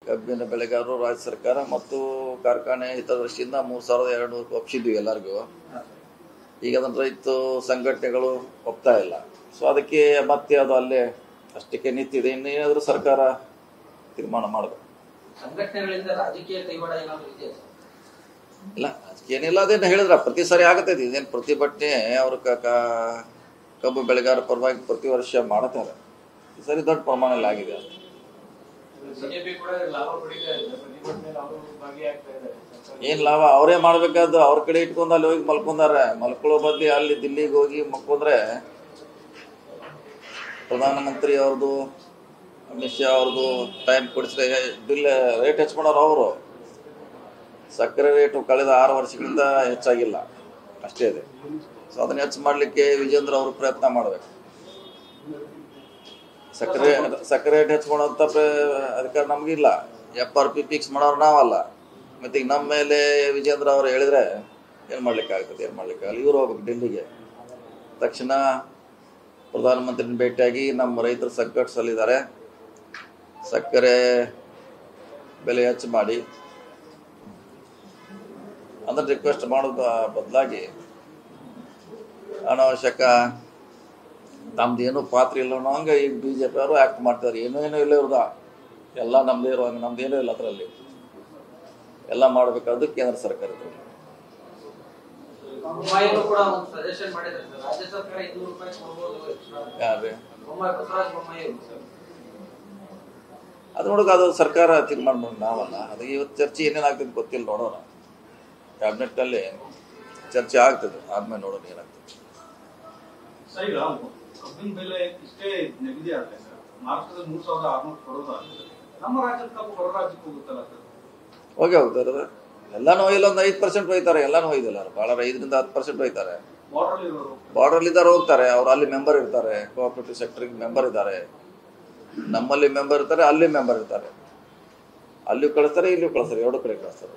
ಕಬ್ಬಿನ ಬೆಳೆಗಾರರು ರಾಜ್ಯ ಸರ್ಕಾರ ಮತ್ತು ಕಾರ್ಖಾನೆ ಹಿತದೃಷ್ಟಿಯಿಂದ 3,200 ಒಪ್ಪಿಸಿದ್ವಿ ಎಲ್ಲರಿಗೂ. ಈಗ ಅದನ್ನು ರೈತ ಸಂಘಟನೆಗಳು ಒಪ್ತಾ ಇಲ್ಲ. ಸೊ ಅದಕ್ಕೆ ಮತ್ತೆ ಅದು ಅಲ್ಲೇ ಅಷ್ಟಕ್ಕೆ ನಿಂತಿದೆ. ಇನ್ನೇನಾದರೂ ಸರ್ಕಾರ ತೀರ್ಮಾನ ಮಾಡಬೇಕು. ಇಲ್ಲ, ಏನಿಲ್ಲ, ಅದೇನು ಹೇಳಿದ್ರ ಪ್ರತಿ ಸಾರಿ ಆಗತೈತಿ. ಇದೇನು ಪ್ರತಿಭಟನೆ ಅವರು ಕಬ್ಬು ಬೆಳೆಗಾರ ಪರವಾಗಿ ಪ್ರತಿ ವರ್ಷ ಮಾಡ್ತಾರೆ. ಈ ಸರಿ ದೊಡ್ಡ ಪ್ರಮಾಣದಲ್ಲಿ ಆಗಿದೆ. ಏನ್ ಲಾಭ? ಅವರೇ ಮಾಡ್ಬೇಕಾದ್ದು. ಅವ್ರ ಕಡೆ ಇಟ್ಕೊಂಡು ಅಲ್ಲಿ ಹೋಗಿ ಮಲ್ಕೊಂಡಾರೆ. ಮಲ್ಕೊಳ್ಳೋ ಬದ್ಲಿ ಅಲ್ಲಿ ದಿಲ್ಲಿಗೆ ಹೋಗಿ ಮಲ್ಕೊಂಡ್ರೆ ಪ್ರಧಾನಮಂತ್ರಿ ಅವ್ರದ್ದು, ಅಮಿತ್ ಶಾ ಅವ್ರದ್ದು ಟೈಮ್ ಕೊಡಿಸ್ರೆ ಬಿಲ್ ರೇಟ್ ಹೆಚ್ಚು ಮಾಡೋರು ಅವರು. ಸಕ್ಕರೆ ರೇಟು ಕಳೆದ 6 ವರ್ಷಗಳಿಂದ ಹೆಚ್ಚಾಗಿಲ್ಲ, ಅಷ್ಟೇ ಇದೆ. ಸೊ ಅದನ್ನ ಹೆಚ್ಚು ಮಾಡಲಿಕ್ಕೆ ವಿಜೇಂದ್ರ ಅವರು ಪ್ರಯತ್ನ ಮಾಡಬೇಕು. ಸಕ್ಕರೆ ರೇಟ್ ಹೆಚ್ಚು ಮಾಡೋಂಥ ಅಧಿಕಾರ ನಮಗಿಲ್ಲ. FRP ಫಿಕ್ಸ್ ಮಾಡೋರು ನಾವಲ್ಲ. ಮತ್ತೆ ಈಗ ನಮ್ಮ ಮೇಲೆ ವಿಜೇಂದ್ರ ಅವರು ಹೇಳಿದ್ರೆ ಏನು ಮಾಡ್ಲಿಕ್ಕಾಗ್ತದೆ? ಏನು ಮಾಡ್ಲಿಕ್ಕಾಗಲ್ಲ. ಇವರು ಹೋಗ್ಬೇಕು ಡೆಲ್ಲಿಗೆ. ತಕ್ಷಣ ಪ್ರಧಾನಮಂತ್ರಿನ ಭೇಟಿಯಾಗಿ ನಮ್ಮ ರೈತರು ಸಂಕಟದಲ್ಲಿದ್ದಾರೆ, ಸಕ್ಕರೆ ಬೆಲೆ ಹೆಚ್ಚು ಮಾಡಿ ಅಂದ್ರೆ ರಿಕ್ವೆಸ್ಟ್ ಮಾಡೋದು ಬದಲಾಗಿ ಅನಾವಶ್ಯಕ ನಮ್ದೇನು ಪಾತ್ರ ಇಲ್ಲ ಅನ್ನೋ ಹಂಗೆ ಈಗ BJP ಅವರು ಆ್ಯಕ್ಟ್ ಮಾಡ್ತಾರೆ. ಏನೂ ಇಲ್ಲ ಇವ್ರದ, ಎಲ್ಲ ನಮ್ದೇ ಇರುವಂಗೆ. ನಮ್ದೇನೂ ಇಲ್ಲ ಅದರಲ್ಲಿ. ಎಲ್ಲ ಮಾಡಬೇಕಾದ್ದು ಕೇಂದ್ರ ಸರ್ಕಾರದಲ್ಲಿ. ಅದು ನೋಡೋಕೆ ಅದು ಸರ್ಕಾರ ತೀರ್ಮಾನ ಮಾಡಿ ನಾವಲ್ಲ. ಅದು ಇವತ್ತು ಚರ್ಚೆ ಏನೇನಾಗ್ತದೆ ಗೊತ್ತಿಲ್ಲ, ನೋಡೋಣ. ಕ್ಯಾಬಿನೆಟ್ ಅಲ್ಲಿ ಚರ್ಚೆ ಆಗ್ತದೆ, ಆದ್ಮೇಲೆ ನೋಡೋಣ ಏನಾಗ್ತದೆ. ಕಬ್ಬಿನ ಬೆಲೆ ಇಷ್ಟೇ ನಿಗದಿ ಆದ್ರೆ ಮಹಾರಾಷ್ಟ್ರದಲ್ಲಿ 3,600 ಕೊಡೋದಾಗ್ತದೆ. ನಮ್ಮ ರಾಜ್ಯದ ಕಬ್ಬು ಹೊರ ರಾಜ್ಯಕ್ಕೆ ಹೋಗುತ್ತಲ್ಲ ಸರ್? ಹೋಗ್ತಾರೆ. ಎಲ್ಲಾನು ಇಲ್ಲೊಂದು 5% ಒಯ್ತಾರೆ. ಎಲ್ಲಾನು ಒಯ್ದಿಲ್ಲ, ಭಾಳ 5-10% ಒಯ್ತಾರೆ. ಬಾರ್ಡರ್ ಇದ್ದಾರೆ, ಹೋಗ್ತಾರೆ. ಅವ್ರು ಅಲ್ಲಿ ಮೆಂಬರ್ ಇರ್ತಾರೆ, ಕೋಆಪರೇಟಿವ್ ಸೆಕ್ಟರ್ಗೆ ಮೆಂಬರ್ ಇದ್ದಾರೆ. ನಮ್ಮಲ್ಲಿ ಮೆಂಬರ್ ಇರ್ತಾರೆ, ಅಲ್ಲಿ ಮೆಂಬರ್ ಇರ್ತಾರೆ. ಅಲ್ಲಿಯೂ ಕಳಿಸ್ತಾರೆ, ಇಲ್ಲಿಯೂ ಕಳಿಸ್ತಾರೆ, 2 ಕಡೆ ಕಳಿಸ್ತಾರೆ.